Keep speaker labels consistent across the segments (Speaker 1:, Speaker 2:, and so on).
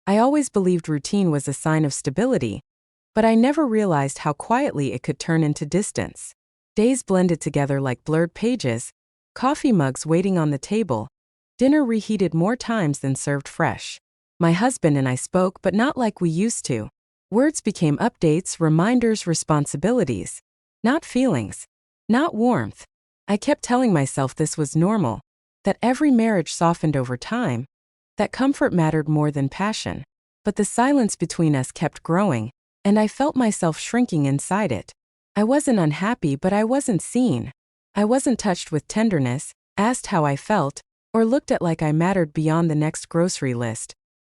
Speaker 1: I always believed routine was a sign of stability, but I never realized how quietly it could turn into distance. Days blended together like blurred pages, coffee mugs waiting on the table, dinner reheated more times than served fresh. My husband and I spoke, but not like we used to. Words became updates, reminders, responsibilities. Not feelings. Not warmth. I kept telling myself this was normal, that every marriage softened over time, that comfort mattered more than passion. But the silence between us kept growing, and I felt myself shrinking inside it. I wasn't unhappy, but I wasn't seen. I wasn't touched with tenderness, asked how I felt, or looked at like I mattered beyond the next grocery list.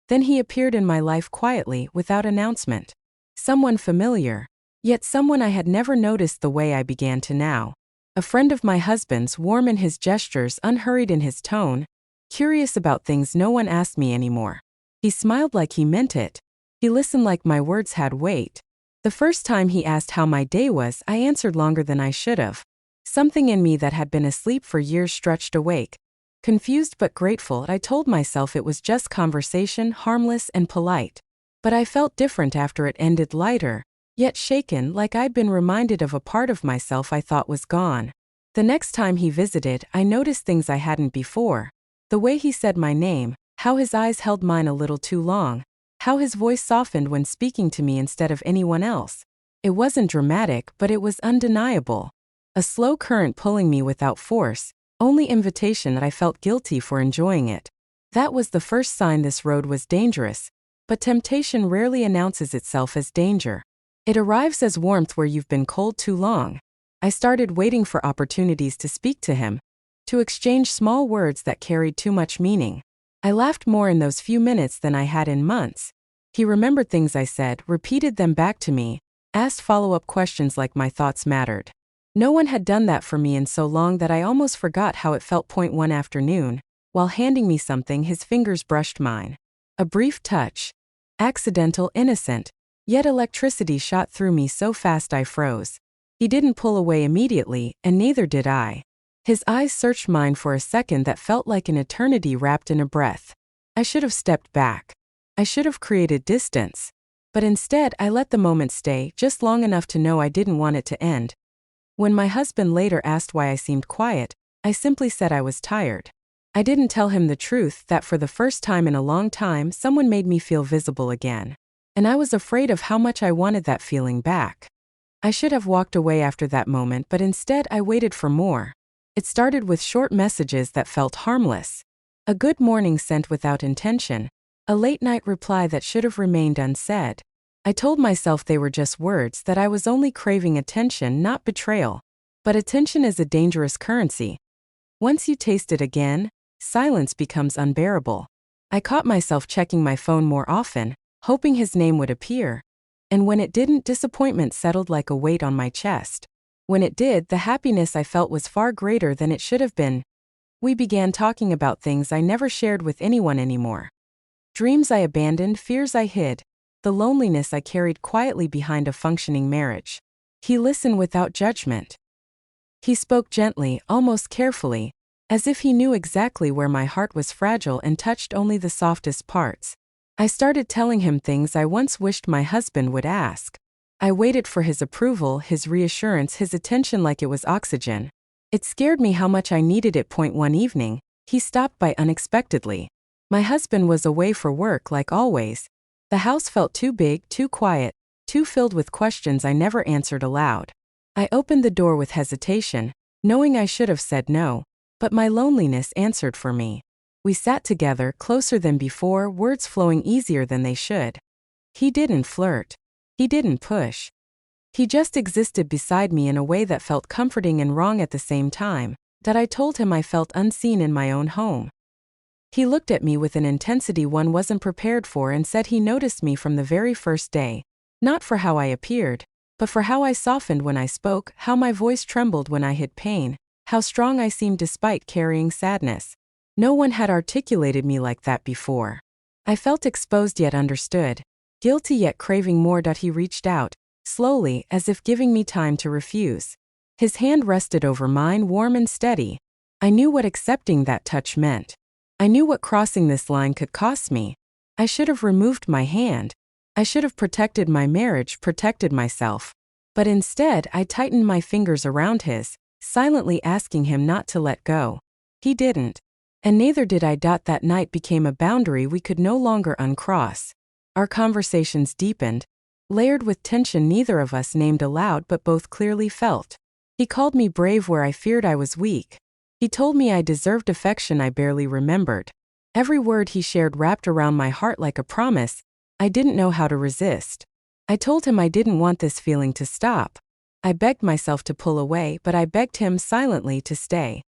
Speaker 1: Then he appeared in my life quietly, without announcement. Someone familiar, yet someone I had never noticed the way I began to now. A friend of my husband's, warm in his gestures, unhurried in his tone, curious about things no one asked me anymore. He smiled like he meant it. He listened like my words had weight. The first time he asked how my day was, I answered longer than I should have. Something in me that had been asleep for years stretched awake. Confused but grateful, I told myself it was just conversation, harmless and polite. But I felt different after it ended, lighter, yet shaken, like I'd been reminded of a part of myself I thought was gone. The next time he visited, I noticed things I hadn't before. The way he said my name, how his eyes held mine a little too long, how his voice softened when speaking to me instead of anyone else. It wasn't dramatic, but it was undeniable. A slow current pulling me without force, only invitation that I felt guilty for enjoying it. That was the first sign this road was dangerous, but temptation rarely announces itself as danger. It arrives as warmth where you've been cold too long. I started waiting for opportunities to speak to him, to exchange small words that carried too much meaning. I laughed more in those few minutes than I had in months. He remembered things I said, repeated them back to me, asked follow-up questions like my thoughts mattered. No one had done that for me in so long that I almost forgot how it felt. One afternoon, while handing me something, his fingers brushed mine. A brief touch. Accidental, innocent, yet electricity shot through me so fast I froze. He didn't pull away immediately, and neither did I. His eyes searched mine for a second that felt like an eternity wrapped in a breath. I should have stepped back. I should have created distance. But instead, I let the moment stay, just long enough to know I didn't want it to end. When my husband later asked why I seemed quiet, I simply said I was tired. I didn't tell him the truth, that for the first time in a long time, someone made me feel visible again. And I was afraid of how much I wanted that feeling back. I should have walked away after that moment, but instead I waited for more. It started with short messages that felt harmless. A good morning sent without intention. A late-night reply that should have remained unsaid. I told myself they were just words, that I was only craving attention, not betrayal. But attention is a dangerous currency. Once you taste it again, silence becomes unbearable. I caught myself checking my phone more often, hoping his name would appear. And when it didn't, disappointment settled like a weight on my chest. When it did, the happiness I felt was far greater than it should have been. We began talking about things I never shared with anyone anymore. Dreams I abandoned, fears I hid, the loneliness I carried quietly behind a functioning marriage. He listened without judgment. He spoke gently, almost carefully, as if he knew exactly where my heart was fragile and touched only the softest parts. I started telling him things I once wished my husband would ask. I waited for his approval, his reassurance, his attention like it was oxygen. It scared me how much I needed it. One evening, he stopped by unexpectedly. My husband was away for work like always. The house felt too big, too quiet, too filled with questions I never answered aloud. I opened the door with hesitation, knowing I should have said no, but my loneliness answered for me. We sat together, closer than before, words flowing easier than they should. He didn't flirt. He didn't push. He just existed beside me in a way that felt comforting and wrong at the same time, that I told him I felt unseen in my own home. He looked at me with an intensity one wasn't prepared for and said he noticed me from the very first day, not for how I appeared, but for how I softened when I spoke, how my voice trembled when I hid pain, how strong I seemed despite carrying sadness. No one had articulated me like that before. I felt exposed yet understood, guilty yet craving more. He reached out, slowly, as if giving me time to refuse. His hand rested over mine, warm and steady. I knew what accepting that touch meant. I knew what crossing this line could cost me. I should have removed my hand. I should have protected my marriage, protected myself. But instead, I tightened my fingers around his, silently asking him not to let go. He didn't. And neither did I. That night became a boundary we could no longer uncross. Our conversations deepened, layered with tension neither of us named aloud but both clearly felt. He called me brave where I feared I was weak. He told me I deserved affection I barely remembered. Every word he shared wrapped around my heart like a promise I didn't know how to resist. I told him I didn't want this feeling to stop. I begged myself to pull away, but I begged him silently to stay.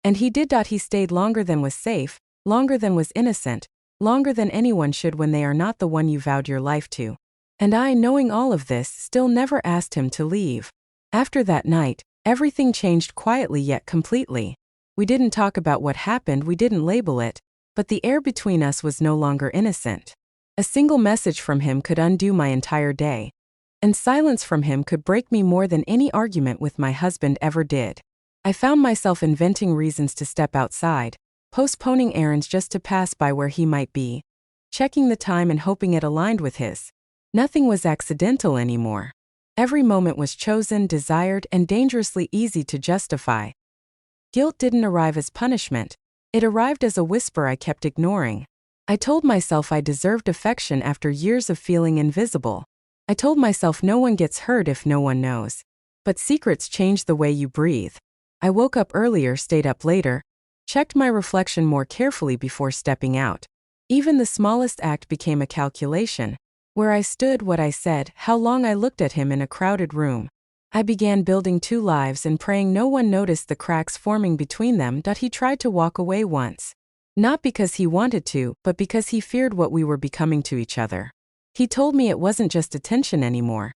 Speaker 1: And he did. He stayed longer than was safe, longer than was innocent, longer than anyone should when they are not the one you vowed your life to. And I, knowing all of this, still never asked him to leave. After that night, everything changed quietly yet completely. We didn't talk about what happened, we didn't label it, but the air between us was no longer innocent. A single message from him could undo my entire day. And silence from him could break me more than any argument with my husband ever did. I found myself inventing reasons to step outside, postponing errands just to pass by where he might be, checking the time and hoping it aligned with his. Nothing was accidental anymore. Every moment was chosen, desired, and dangerously easy to justify. Guilt didn't arrive as punishment. It arrived as a whisper I kept ignoring. I told myself I deserved affection after years of feeling invisible. I told myself no one gets hurt if no one knows. But secrets change the way you breathe. I woke up earlier, stayed up later, checked my reflection more carefully before stepping out. Even the smallest act became a calculation. Where I stood, what I said, how long I looked at him in a crowded room. I began building two lives and praying no one noticed the cracks forming between them. He tried to walk away once. Not because he wanted to, but because he feared what we were becoming to each other. He told me it wasn't just attention anymore.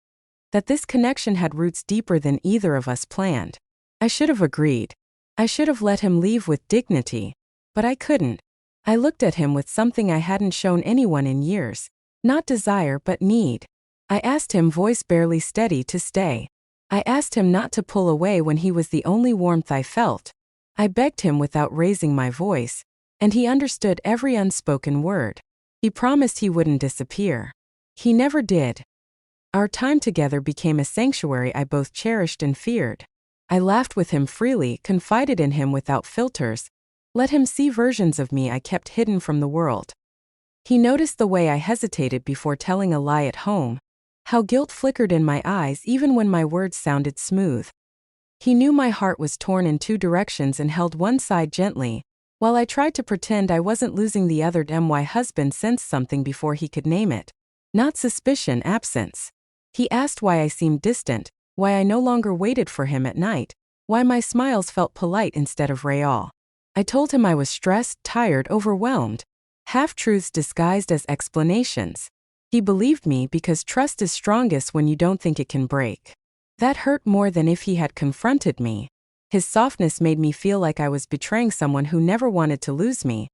Speaker 1: That this connection had roots deeper than either of us planned. I should have agreed. I should have let him leave with dignity. But I couldn't. I looked at him with something I hadn't shown anyone in years. Not desire but need. I asked him, voice barely steady, to stay. I asked him not to pull away when he was the only warmth I felt. I begged him without raising my voice. And he understood every unspoken word. He promised he wouldn't disappear. He never did. Our time together became a sanctuary I both cherished and feared. I laughed with him freely, confided in him without filters, let him see versions of me I kept hidden from the world. He noticed the way I hesitated before telling a lie at home, how guilt flickered in my eyes even when my words sounded smooth. He knew my heart was torn in two directions and held one side gently, while I tried to pretend I wasn't losing the other. My husband sensed something before he could name it. Not suspicion, absence. He asked why I seemed distant, why I no longer waited for him at night, why my smiles felt polite instead of real. I told him I was stressed, tired, overwhelmed. Half-truths disguised as explanations. He believed me because trust is strongest when you don't think it can break. That hurt more than if he had confronted me. His softness made me feel like I was betraying someone who never wanted to lose me.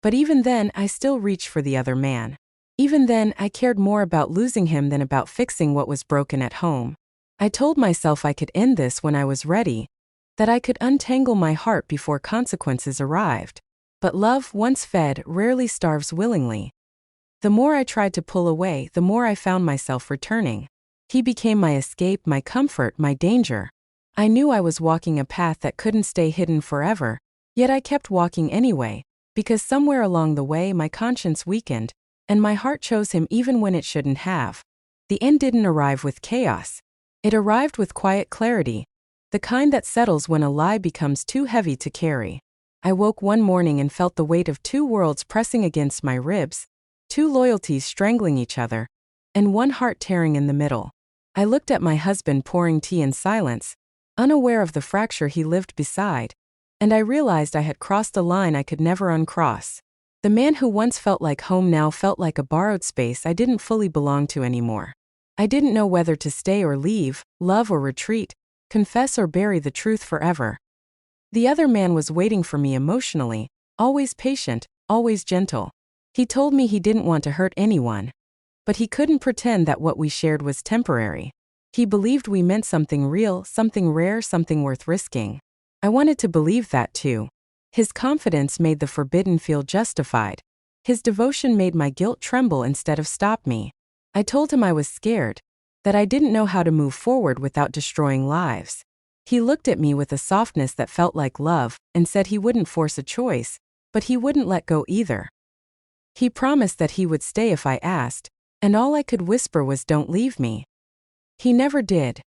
Speaker 1: But even then, I still reached for the other man. Even then, I cared more about losing him than about fixing what was broken at home. I told myself I could end this when I was ready, that I could untangle my heart before consequences arrived. But love, once fed, rarely starves willingly. The more I tried to pull away, the more I found myself returning. He became my escape, my comfort, my danger. I knew I was walking a path that couldn't stay hidden forever, yet I kept walking anyway, because somewhere along the way my conscience weakened, and my heart chose him even when it shouldn't have. The end didn't arrive with chaos. It arrived with quiet clarity, the kind that settles when a lie becomes too heavy to carry. I woke one morning and felt the weight of two worlds pressing against my ribs, two loyalties strangling each other, and one heart tearing in the middle. I looked at my husband pouring tea in silence, unaware of the fracture he lived beside, and I realized I had crossed a line I could never uncross. The man who once felt like home now felt like a borrowed space I didn't fully belong to anymore. I didn't know whether to stay or leave, love or retreat, confess or bury the truth forever. The other man was waiting for me emotionally, always patient, always gentle. He told me he didn't want to hurt anyone. But he couldn't pretend that what we shared was temporary. He believed we meant something real, something rare, something worth risking. I wanted to believe that too. His confidence made the forbidden feel justified. His devotion made my guilt tremble instead of stop me. I told him I was scared, that I didn't know how to move forward without destroying lives. He looked at me with a softness that felt like love and said he wouldn't force a choice, but he wouldn't let go either. He promised that he would stay if I asked, and all I could whisper was, "Don't leave me." He never did.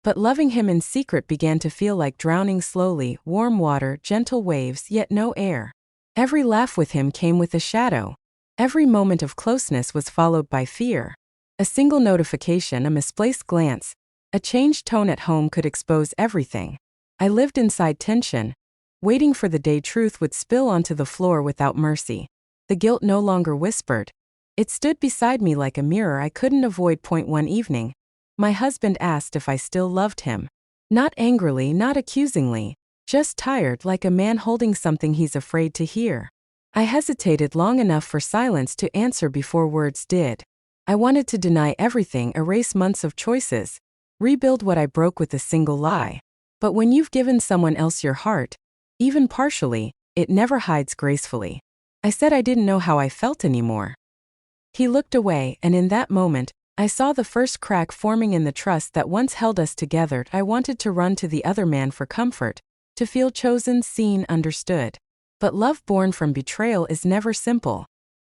Speaker 1: But loving him in secret began to feel like drowning slowly, warm water, gentle waves, yet no air. Every laugh with him came with a shadow. Every moment of closeness was followed by fear. A single notification, a misplaced glance, a changed tone at home could expose everything. I lived inside tension, waiting for the day truth would spill onto the floor without mercy. The guilt no longer whispered. It stood beside me like a mirror I couldn't avoid. One evening, my husband asked if I still loved him. Not angrily, not accusingly, just tired, like a man holding something he's afraid to hear. I hesitated long enough for silence to answer before words did. I wanted to deny everything, erase months of choices, rebuild what I broke with a single lie. But when you've given someone else your heart, even partially, it never hides gracefully. I said I didn't know how I felt anymore. He looked away, and in that moment, I saw the first crack forming in the trust that once held us together. I wanted to run to the other man for comfort, to feel chosen, seen, understood. But love born from betrayal is never simple.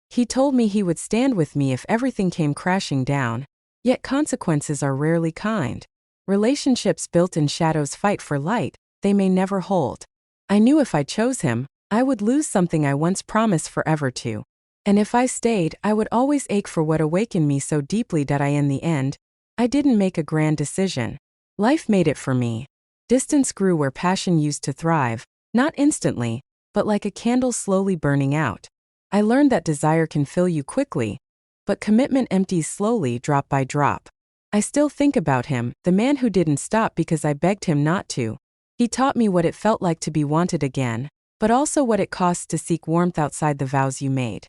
Speaker 1: He told me he would stand with me if everything came crashing down, yet consequences are rarely kind. Relationships built in shadows fight for light they may never hold. I knew if I chose him, I would lose something I once promised forever to. And if I stayed, I would always ache for what awakened me so deeply that in the end, I didn't make a grand decision. Life made it for me. Distance grew where passion used to thrive, not instantly, but like a candle slowly burning out. I learned that desire can fill you quickly, but commitment empties slowly, drop by drop. I still think about him, the man who didn't stop because I begged him not to. He taught me what it felt like to be wanted again, but also what it costs to seek warmth outside the vows you made.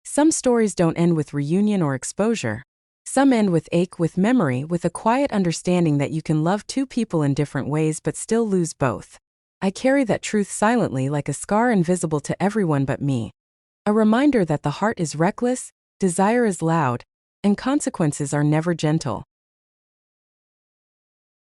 Speaker 1: Some stories don't end with reunion or exposure. Some end with ache, with memory, with a quiet understanding that you can love two people in different ways but still lose both. I carry that truth silently, like a scar invisible to everyone but me. A reminder that the heart is reckless, desire is loud, and consequences are never gentle.